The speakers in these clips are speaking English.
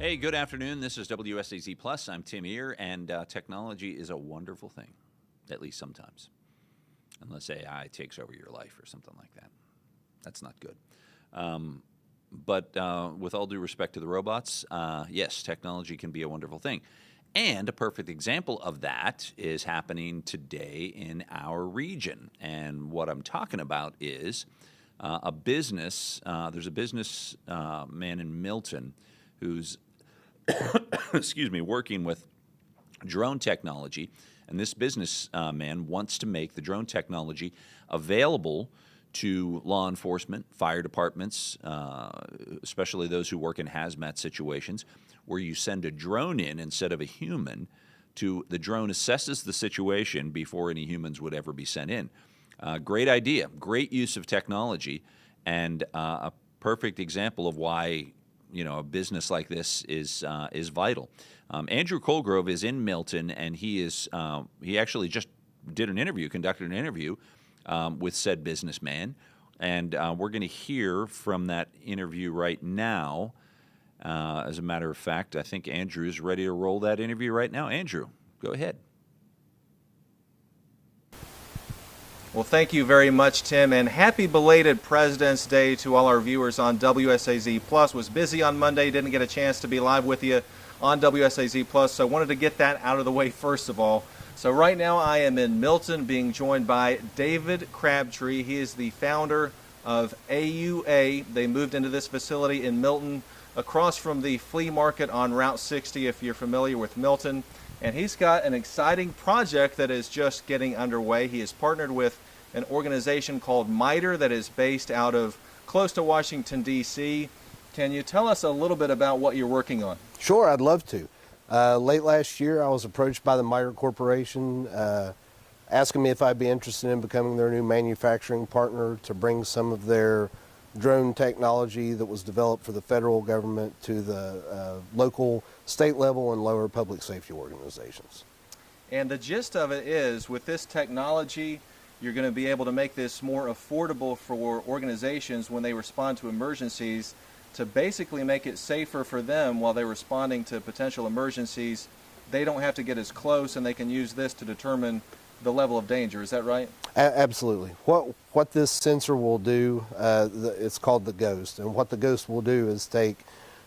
Hey, good afternoon. This is WSAZ Plus. I'm Tim Ear, and technology is a wonderful thing, at least sometimes, unless AI takes over your life or something like that. That's not good. But with all due respect to the robots, yes, technology can be a wonderful thing. And a perfect example of that is happening today in our region. And what I'm talking about is a business. There's a business man in Milton who's excuse me, working with drone technology, and this business man wants to make the drone technology available to law enforcement, fire departments, especially those who work in hazmat situations, where you send a drone in instead of a human. The drone assesses the situation before any humans would ever be sent in. Great idea, great use of technology, and a perfect example of why a business like this is vital. Andrew Colgrove is in Milton, and he actually just conducted an interview with said businessman, and we're going to hear from that interview right now. As a matter of fact, I think Andrew's ready to roll that interview right now. Andrew, go ahead. Well, thank you very much, Tim, and happy belated President's Day to all our viewers on WSAZ Plus. Was busy on Monday, didn't get a chance to be live with you on WSAZ Plus, so I wanted to get that out of the way first of all. So right now I am in Milton, being joined by David Crabtree. He is the founder of HAU. They moved into this facility in Milton, across from the flea market on Route 60, if you're familiar with Milton. And he's got an exciting project that is just getting underway. He has partnered with an organization called MITRE that is based out of close to Washington, D.C. Can you tell us a little bit about what you're working on? Sure, I'd love to. Late last year, I was approached by the MITRE Corporation asking me if I'd be interested in becoming their new manufacturing partner to bring some of their drone technology that was developed for the federal government to the local, state level, and lower public safety organizations. And the gist of it is, with this technology, you're going to be able to make this more affordable for organizations when they respond to emergencies, to basically make it safer for them while they're responding to potential emergencies. They don't have to get as close, and they can use this to determine the level of danger. Is that right? Absolutely. What this sensor will do, it's called the Ghost, and what the Ghost will do is take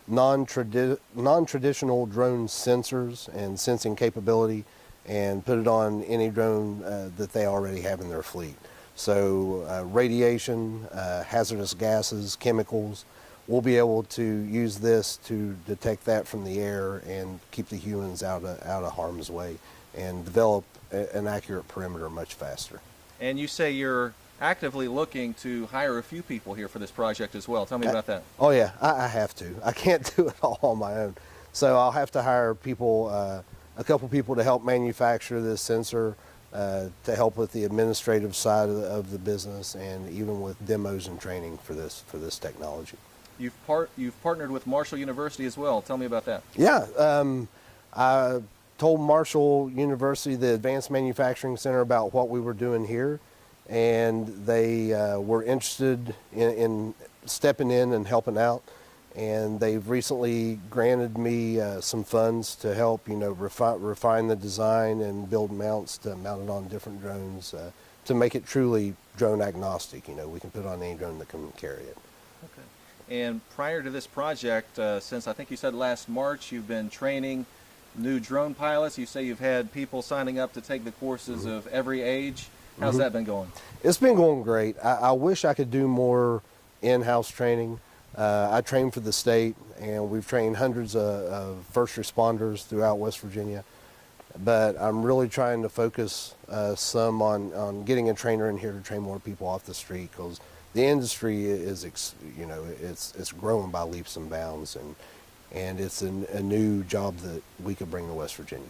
non-traditional drone sensors and sensing capability and put it on any drone that they already have in their fleet. So radiation, hazardous gases, chemicals, we'll be able to use this to detect that from the air and keep the humans out of harm's way and develop an accurate perimeter much faster. And you say you're actively looking to hire a few people here for this project as well. Tell me about that. Oh yeah, I have to. I can't do it all on my own. So I'll have to hire people, a couple people to help manufacture this sensor, to help with the administrative side of the business, and even with demos and training for this technology. You've partnered with Marshall University as well. Tell me about that. Yeah, I told Marshall University, the Advanced Manufacturing Center, about what we were doing here, and they were interested in stepping in and helping out. And they've recently granted me some funds to help, refine the design and build mounts to mount it on different drones to make it truly drone agnostic. We can put it on any drone that can carry it. Okay. And prior to this project, since I think you said last March, you've been training new drone pilots. You say you've had people signing up to take the courses of every age. How's that been going? It's been going great. I wish I could do more in-house training. I train for the state, and we've trained hundreds of first responders throughout West Virginia. But I'm really trying to focus some on getting a trainer in here to train more people off the street, because the industry is, it's growing by leaps and bounds, and it's a new job that we could bring to West Virginia.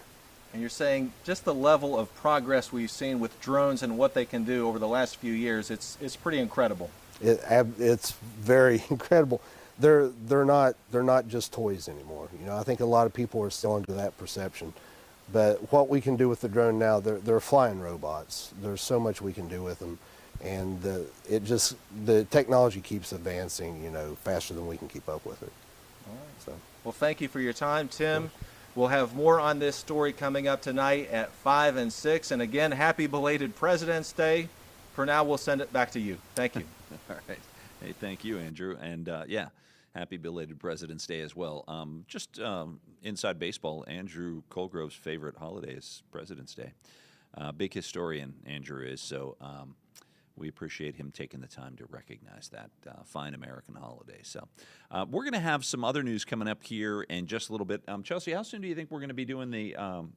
And you're saying just the level of progress we've seen with drones and what they can do over the last few years, it's pretty incredible. It's very incredible. They're not just toys anymore. I think a lot of people are still under that perception. But what we can do with the drone now, they're flying robots. There's so much we can do with them, and the technology keeps advancing, faster than we can keep up with it. So. Well, thank you for your time, Tim. We'll have more on this story coming up tonight at 5 and 6. And again, happy belated President's Day. For now, we'll send it back to you. Thank you. All right. Hey, thank you, Andrew. And yeah, happy belated President's Day as well. Just inside baseball, Andrew Colgrove's favorite holiday is President's Day. Big historian, Andrew is. So we appreciate him taking the time to recognize that fine American holiday. So we're going to have some other news coming up here in just a little bit. Chelsea, how soon do you think we're going to be doing the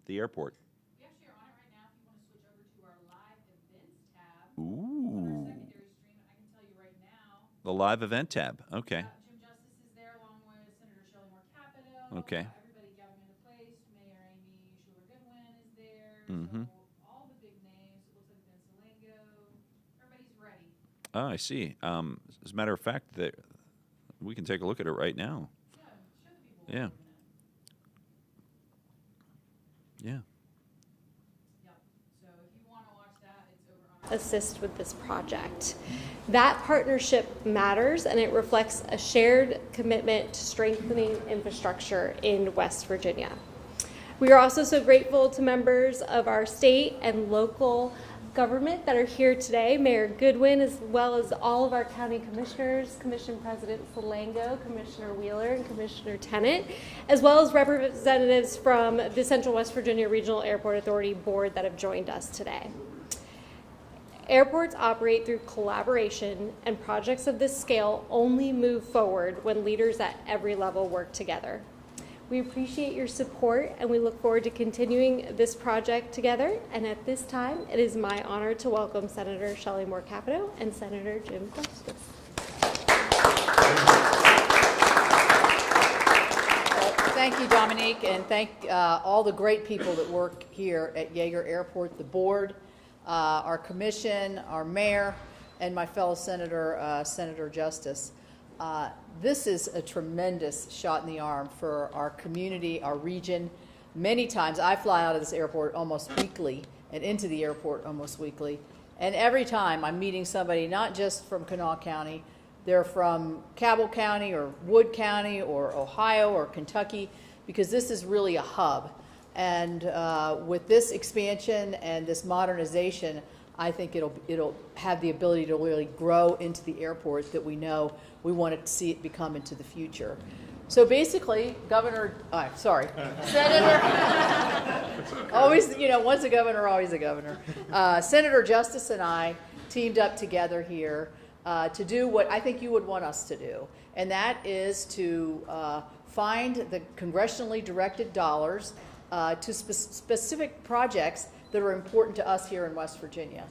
airport? We actually are on it right now. If you want to switch over to our live events tab. Ooh. On our secondary stream, I can tell you right now. The live event tab. Okay. Jim Justice is there along with Senator Shelley Moore Capito. Okay. Everybody gathering into place. Mayor Amy Schuler-Goodwin is there. Mm-hmm. So all the big names. It looks like Vince Salengo. Everybody's ready. Oh, I see. As a matter of fact, we can take a look at it right now. Yeah, show the people. Yeah. Yeah. Yep. So if you want to watch that, it's over on assist with this project. That partnership matters, and it reflects a shared commitment to strengthening infrastructure in West Virginia. We are also so grateful to members of our state and local government that are here today, Mayor Goodwin, as well as all of our county commissioners, Commission President Salengo, Commissioner Wheeler, and Commissioner Tennant, as well as representatives from the Central West Virginia Regional Airport Authority Board that have joined us today. Airports operate through collaboration, and projects of this scale only move forward when leaders at every level work together. We appreciate your support, and we look forward to continuing this project together. And at this time, it is my honor to welcome Senator Shelley Moore Capito and Senator Jim Justice. Thank you, Dominique, and thank all the great people that work here at Yeager Airport, the board, our commission, our mayor, and my fellow senator, Senator Justice. This is a tremendous shot in the arm for our community, our region. Many times I fly out of this airport almost weekly and into the airport almost weekly. And every time I'm meeting somebody, not just from Kanawha County, they're from Cabell County or Wood County or Ohio or Kentucky, because this is really a hub. And with this expansion and this modernization, I think it'll have the ability to really grow into the airport that we know we want to see it become into the future. So basically, Senator, always, once a governor, always a governor. Senator Justice and I teamed up together here to do what I think you would want us to do, and that is to find the congressionally directed dollars to specific projects that are important to us here in West Virginia.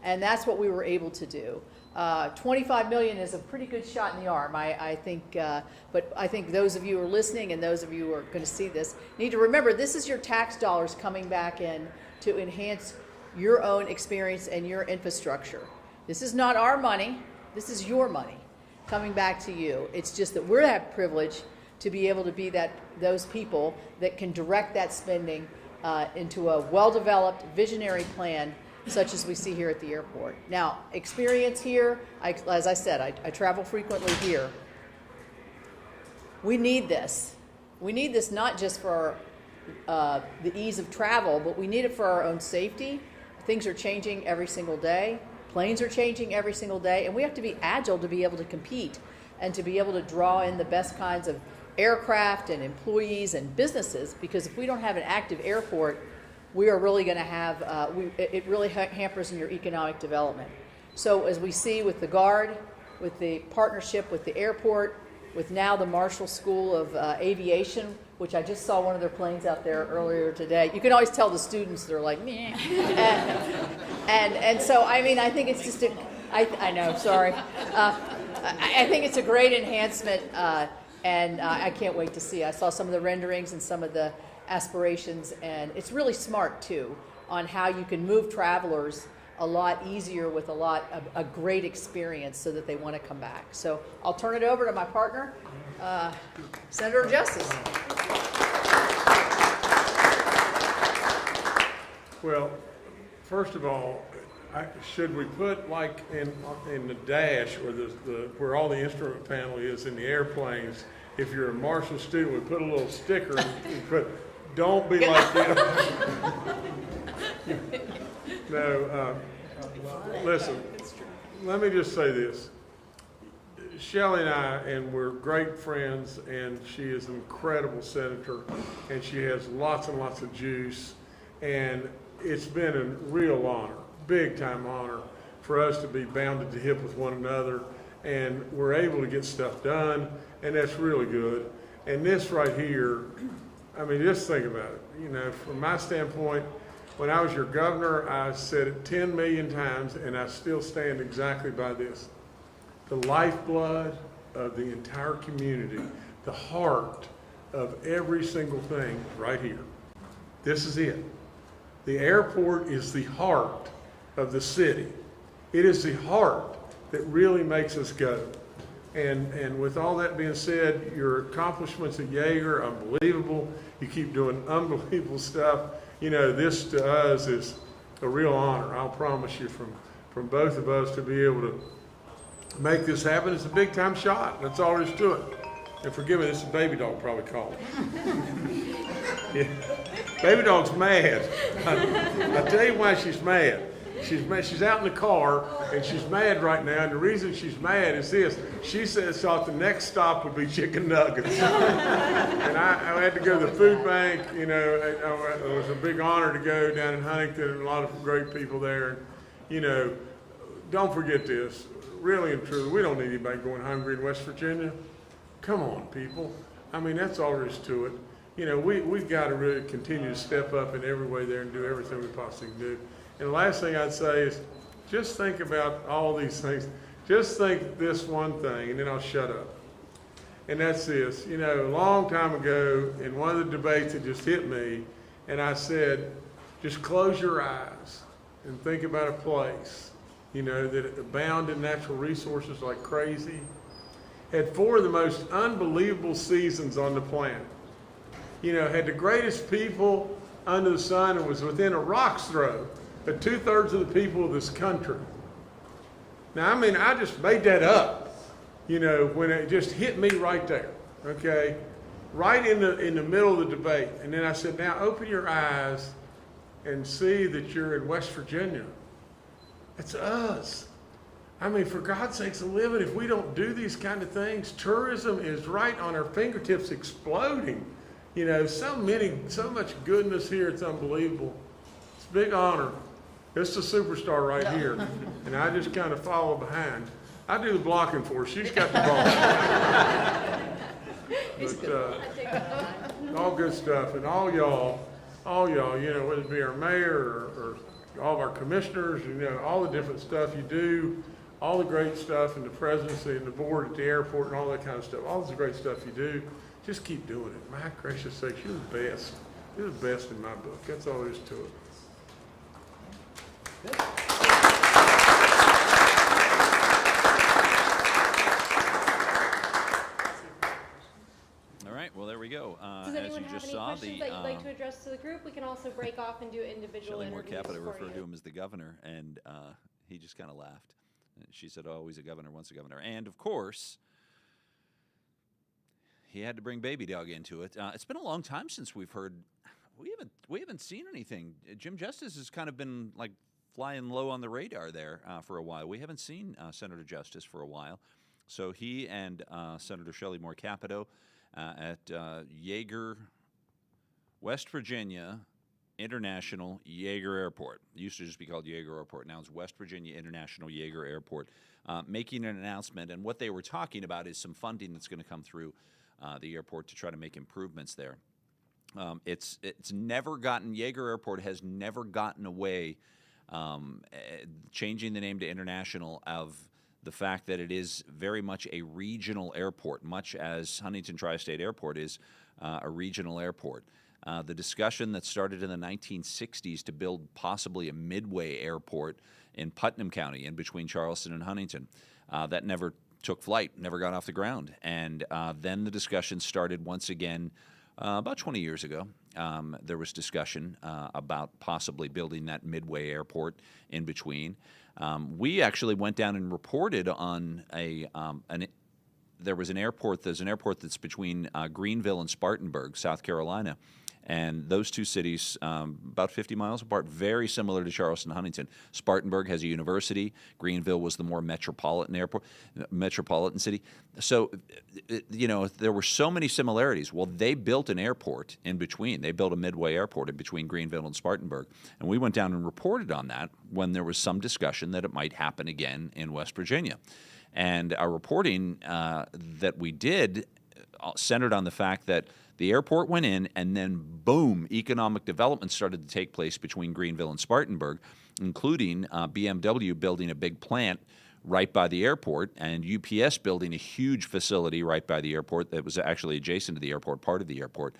And that's what we were able to do. $25 million is a pretty good shot in the arm, I think, but I think those of you who are listening and those of you who are going to see this need to remember this is your tax dollars coming back in to enhance your own experience and your infrastructure. This is not our money, this is your money coming back to you. It's just that we're that privilege to be able to be those people that can direct that spending into a well-developed visionary plan such as we see here at the airport. Now, experience here, as I said, I travel frequently here. We need this. We need this not just for the ease of travel, but we need it for our own safety. Things are changing every single day. Planes are changing every single day, and we have to be agile to be able to compete and to be able to draw in the best kinds of aircraft and employees and businesses, because if we don't have an active airport, we are really going to have, it really hampers in your economic development. So as we see with the Guard, with the partnership with the airport, with now the Marshall School of Aviation, which I just saw one of their planes out there earlier today. You can always tell the students, they're like, meh. and so, I mean, I think it's just, I know, sorry. I think it's a great enhancement, and I can't wait to see. I saw some of the renderings and some of the aspirations, and it's really smart too on how you can move travelers a lot easier with a great experience so that they want to come back. So I'll turn it over to my partner, Senator Justice. Well, first of all, should we put like in the dash or where all the instrument panel is in the airplanes? If you're a Marshall student, we put a little sticker and put, "Don't be like them." No, listen. Let me just say this. Shelley and we're great friends, and she is an incredible senator, and she has lots and lots of juice, and it's been a real honor, big time honor, for us to be bound at the hip with one another, and we're able to get stuff done, and that's really good. And this right here, I mean, just think about it. You know, from my standpoint, when I was your governor, I said it 10 million times, and I still stand exactly by this. The lifeblood of the entire community, the heart of every single thing right here. This is it. The airport is the heart of the city. It is the heart that really makes us go. And with all that being said, your accomplishments at Yeager are unbelievable. You keep doing unbelievable stuff. You know, this to us is a real honor. I'll promise you from both of us to be able to make this happen. It's a big time shot. That's all there is to it. And forgive me, this is Baby Dog probably calling. Yeah. Baby Dog's mad. I'll tell you why she's mad. She's out in the car, and she's mad right now, and the reason she's mad is this. She says thought the next stop would be chicken nuggets. And I had to go to the food bank. You know, it was a big honor to go down in Huntington, and a lot of great people there. And, you know, don't forget this. Really and truly, we don't need anybody going hungry in West Virginia. Come on, people. I mean, that's all there is to it. You know, we've got to really continue to step up in every way there and do everything we possibly can do. And the last thing I'd say is just think about all these things. Just think this one thing, and then I'll shut up. And that's this. You know, a long time ago, in one of the debates, it just hit me, and I said, just close your eyes and think about a place, you know, that abound in natural resources like crazy, had 4 of the most unbelievable seasons on the planet. You know, had the greatest people under the sun and was within a rock's throw of 2/3 of the people of this country. Now, I mean, I just made that up, you know, when it just hit me right there, okay? Right in the middle of the debate. And then I said, now open your eyes and see that you're in West Virginia. It's us. I mean, for God's sakes, a living, if we don't do these kind of things, tourism is right on our fingertips exploding. You know, so much goodness here, it's unbelievable. It's a big honor. It's a superstar right here. And I just kind of follow behind. I do the blocking for her. She's got the ball. But all good stuff. And all y'all, you know, whether it be our mayor or all of our commissioners, you know, all the different stuff you do, all the great stuff, and the presidency and the board at the airport and all that kind of stuff, all this great stuff you do, just keep doing it. My gracious sakes, you're the best. You're the best in my book. That's all there is to it. All right, well, there we go. Does as anyone you have just any saw, questions that you'd like to address to the group? We can also break off and do individual Shelley interviews Moore-Capito for referred to you. him as the governor, and he just kind of laughed. She said, oh, he's a governor, once a governor. And, of course, he had to bring Baby Dog into it. It's been a long time since we've heard. We haven't seen anything. Jim Justice has kind of been like flying low on the radar there for a while. We haven't seen Senator Justice for a while. So he and Senator Shelley Moore-Capito at Yeager, West Virginia International Yeager Airport. It used to just be called Yeager Airport. Now it's West Virginia International Yeager Airport, making an announcement. And what they were talking about is some funding that's going to come through the airport to try to make improvements there. It's never gotten, Yeager Airport has never gotten away changing the name to International of the fact that it is very much a regional airport, much as Huntington Tri-State Airport is a regional airport. The discussion that started in the 1960s to build possibly a midway airport in Putnam County in between Charleston and Huntington, that never took flight, never got off the ground. And then the discussion started once again About 20 years ago, there was discussion about possibly building that midway airport in between. We actually went down and reported on there's an airport that's between Greenville and Spartanburg, South Carolina. And those two cities, about 50 miles apart, very similar to Charleston, Huntington. Spartanburg has a university. Greenville was the more metropolitan city. So, there were so many similarities. Well, they built an airport in between. They built a midway airport in between Greenville and Spartanburg. And we went down and reported on that when there was some discussion that it might happen again in West Virginia. And our reporting that we did centered on the fact that the airport went in, and then boom, economic development started to take place between Greenville and Spartanburg, including BMW building a big plant right by the airport, and UPS building a huge facility right by the airport that was actually adjacent to the airport, part of the airport.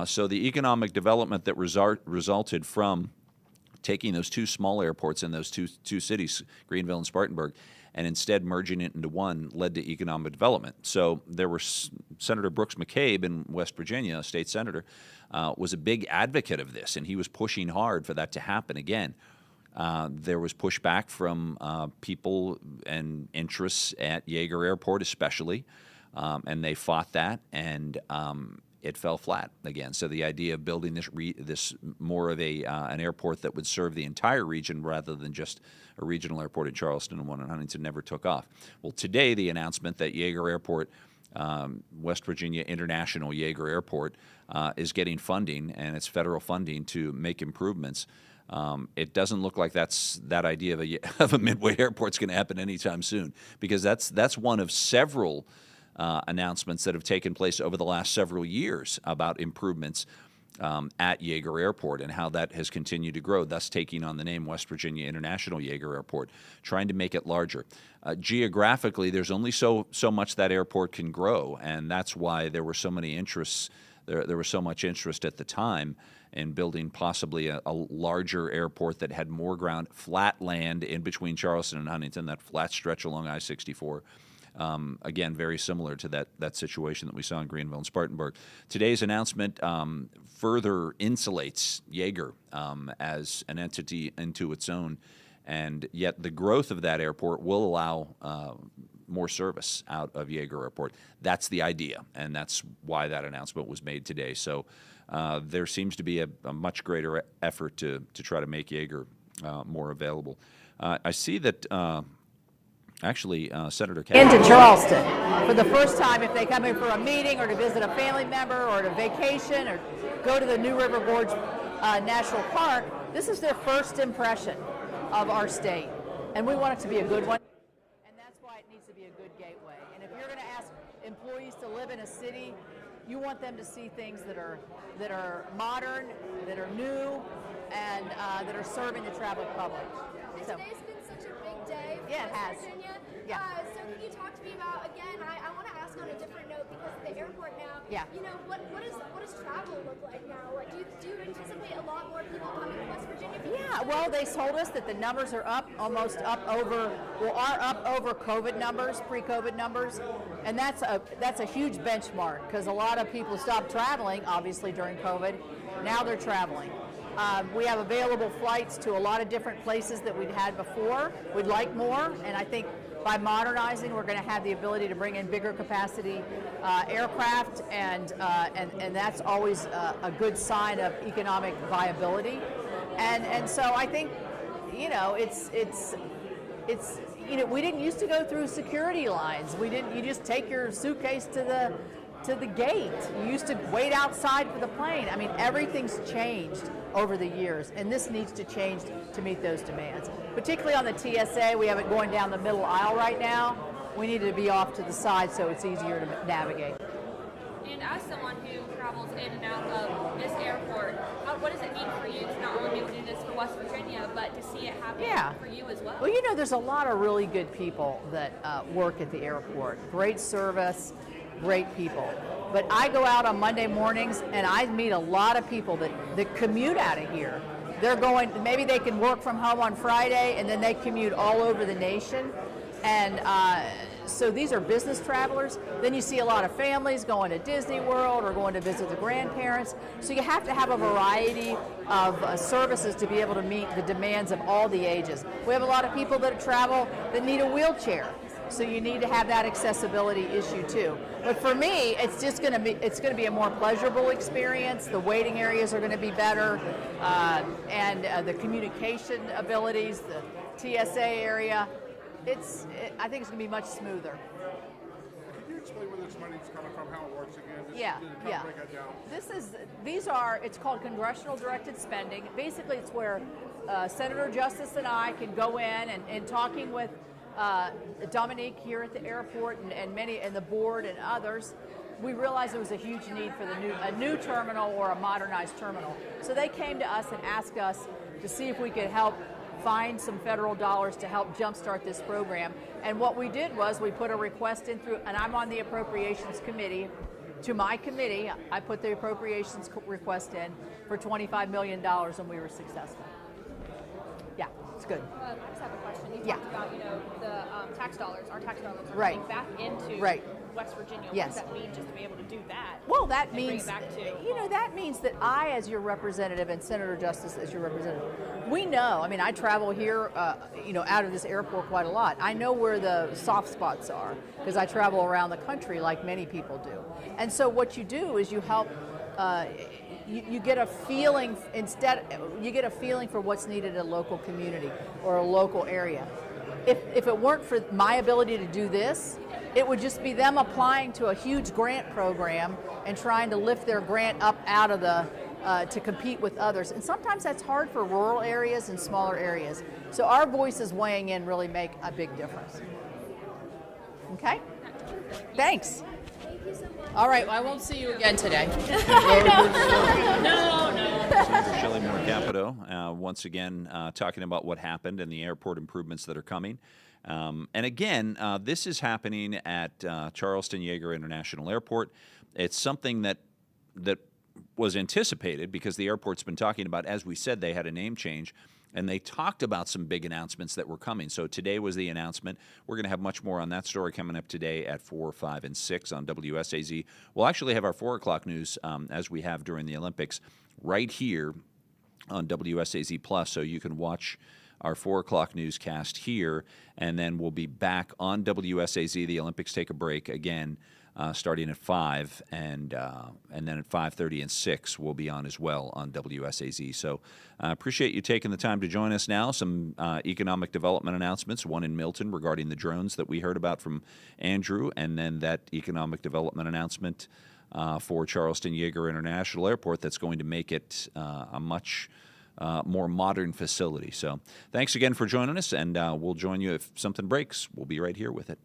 So the economic development that resulted from taking those two small airports in those two cities, Greenville and Spartanburg, and instead merging it into one led to economic development. So there were Senator Brooks McCabe in West Virginia, a state senator, was a big advocate of this, and he was pushing hard for that to happen again. There was pushback from people and interests at Yeager Airport especially, and they fought that, and it fell flat again. So the idea of building this more of an airport that would serve the entire region rather than just a regional airport in Charleston and one in Huntington never took off. Well, today the announcement that Yeager Airport, West Virginia International Yeager Airport, is getting funding, and it's federal funding to make improvements. It doesn't look like that idea of a midway airport's going to happen anytime soon, because that's one of several announcements that have taken place over the last several years about improvements at Yeager Airport and how that has continued to grow, thus taking on the name West Virginia International Yeager Airport, trying to make it larger. Geographically, there's only so much that airport can grow, and that's why there were so many interests. There was so much interest at the time in building possibly a larger airport that had more ground, flat land in between Charleston and Huntington, that flat stretch along I-64. Again, very similar to that situation that we saw in Greenville and Spartanburg. Today's announcement further insulates Yeager as an entity into its own, and yet the growth of that airport will allow more service out of Yeager Airport. That's the idea, and that's why that announcement was made today. So there seems to be a much greater effort to try to make Yeager more available. I see that actually Senator Into Charleston for the first time, if they come in for a meeting or to visit a family member or to vacation or go to the New River Gorge National Park, this is their first impression of our state, and we want it to be a good one. It needs to be a good gateway. And if you're going to ask employees to live in a city, you want them to see things that are modern, that are new, and that are serving the traveling public. So. Today's been such a big day for West Virginia. Yeah. So can you talk to me about, again, I want to ask on a different note because of the airport now. Yeah. What does travel look like now? Do you anticipate a lot more people coming to West Virginia? Yeah, well, they told us that the numbers are up over COVID numbers, pre-COVID numbers, and that's a huge benchmark because a lot of people stopped traveling, obviously, during COVID. Now they're traveling. We have available flights to a lot of different places that we'd had before. We'd like more, and I think by modernizing, we're going to have the ability to bring in bigger capacity aircraft, and that's always a good sign of economic viability. And so I think, it's we didn't used to go through security lines. You just take your suitcase to the gate. You used to wait outside for the plane. I mean, everything's changed over the years, and this needs to change to meet those demands. Particularly on the TSA, we have it going down the middle aisle right now. We need it to be off to the side so it's easier to navigate. And as someone who travels in and out of this airport, what does it mean for you to not only be able to do this for West Virginia, but to see it happen for you as well? Well, there's a lot of really good people that work at the airport. Great service, great people. But I go out on Monday mornings and I meet a lot of people that commute out of here. They're going, maybe they can work from home on Friday and then they commute all over the nation. And so these are business travelers. Then you see a lot of families going to Disney World or going to visit the grandparents. So you have to have a variety of services to be able to meet the demands of all the ages. We have a lot of people that travel that need a wheelchair. So you need to have that accessibility issue too. But for me, it's just going to be a more pleasurable experience. The waiting areas are going to be better, and the communication abilities, the TSA area. I think it's going to be much smoother. Can you explain where this money's coming from, how it works again? Just Yeah, to yeah. break that down. It's called congressional directed spending. Basically, it's where Senator Justice and I can go in and talking with Dominique here at the airport and the board and others, we realized there was a huge need for a new terminal or a modernized terminal. So they came to us and asked us to see if we could help find some federal dollars to help jumpstart this program. And what we did was we put a request in through, and I'm on the appropriations committee. To my committee, I put the appropriations request in for $25 million, and we were successful. Yeah, it's good. I just have a question. You Yeah. talked about, the tax dollars, our tax dollars are Right. going back into Right. West Virginia. Yes. What does that mean just to be able to do that? Well, that and bring it means, back to that means that I, as your representative, and Senator Justice as your representative, we know, I travel here, out of this airport quite a lot. I know where the soft spots are because I travel around the country like many people do. And so what you do is you help, you get a feeling, you get a feeling for what's needed in a local community or a local area. If it weren't for my ability to do this, it would just be them applying to a huge grant program and trying to lift their grant up out of to compete with others. And sometimes that's hard for rural areas and smaller areas. So our voices weighing in really make a big difference. Okay? Thanks. Thank you so much. All right, I won't see you again today. Senator Shelley Moore Capito, once again, talking about what happened and the airport improvements that are coming. And again, this is happening at Charleston Yeager International Airport. It's something that was anticipated because the airport's been talking about, as we said, they had a name change, and they talked about some big announcements that were coming. So today was the announcement. We're going to have much more on that story coming up today at 4, 5, and 6 on WSAZ. We'll actually have our 4 o'clock news, as we have during the Olympics, right here on WSAZ Plus, so you can watch our 4 o'clock newscast here, and then we'll be back on WSAZ. The Olympics take a break again, starting at 5, and then at 5:30 and 6 we'll be on as well on WSAZ. So I appreciate you taking the time to join us now. Some economic development announcements, one in Milton regarding the drones that we heard about from Andrew, and then that economic development announcement for Charleston Yeager International Airport that's going to make it a much more modern facility. So thanks again for joining us, and we'll join you if something breaks. We'll be right here with it.